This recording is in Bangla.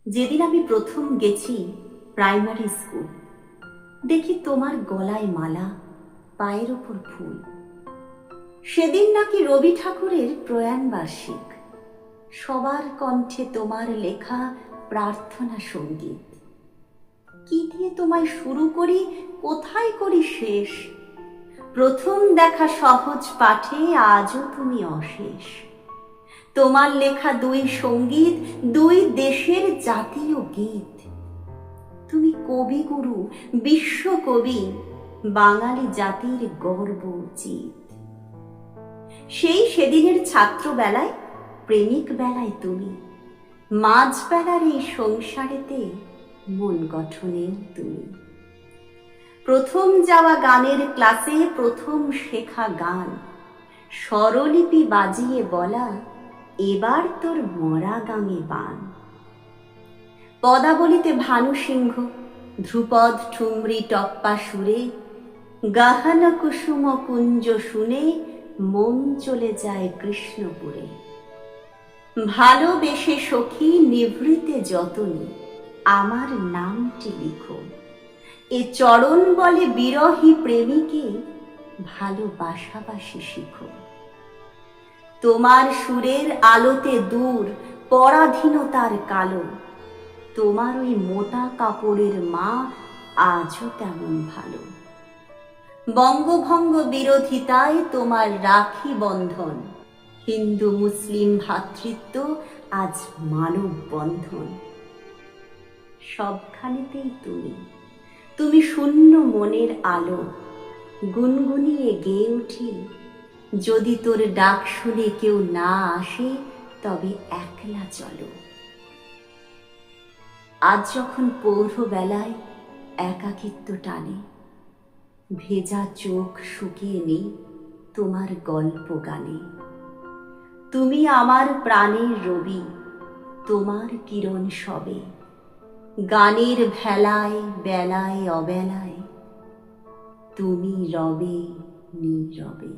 যেদিন আমি প্রথম গেছি প্রাইমারি স্কুল, দেখি তোমার গলায় মালা, পায়ের ওপর ফুল। সেদিন নাকি রবি ঠাকুরের প্রয়াণ বার্ষিক। সবার কণ্ঠে তোমার লেখা প্রার্থনা সঙ্গীত। কি দিয়ে তোমায় শুরু করি, কোথায় করি শেষ? প্রথম দেখা সহজ পাঠে আজও তুমি অশেষ। তোমার লেখা দুই সঙ্গীত, দুই দেশের জাতীয় গীত। তুমি কবিগুরু, বিশ্বকবি, বাঙালি জাতির গর্ব উচিত। সেদিনের ছাত্রবেলায়, প্রেমিক বেলায় তুমি, মাঝবেলার এই সংসারেতে মন গঠনেও তুমি। প্রথম যাওয়া গানের ক্লাসে, প্রথম শেখা গান, স্বরলিপি বাজিয়ে বলা, এবার তোর মরা গাঙে বান। পদাবলিতে ভানু সিংহ, ধ্রুপদ ঠুমরি টপ্পা সুরে, গাহানা কুসুম কুঞ্জ শুনে মন চলে যায় কৃষ্ণপুরে। ভালোবেসে সখী নিভৃতে যতনী, আমার নামটি লিখো। এ চরণ বলে বিরহী প্রেমিকে ভালোবাসাবাসি শিখো। তোমার সুরের আলোতে দূর পরাধীনতার কালো, তোমার ওই মোটা কাপড়ের মা আজও তেমন ভালো। বঙ্গভঙ্গ বিরোধিতায় তোমার রাখি বন্ধন, হিন্দু মুসলিম ভ্রাতৃত্ব আজ মানব বন্ধন। সবখানেতেই তুমি শূন্য মনের আলো। গুনগুনিয়ে গেয়ে উঠি, যদি তোর ডাক শুনে কেউ না আসে তবে একলা চলো। আজ যখন পৌরবেলায় একাকিত্ব টানে, ভেজা চোখ শুকিয়ে নেই তোমার গল্প গানে। তুমি আমার প্রাণের রবি, তোমার কিরণ সবে, গানের ভেলায় বেলায় অবেলায় তুমি রবে নীরবে।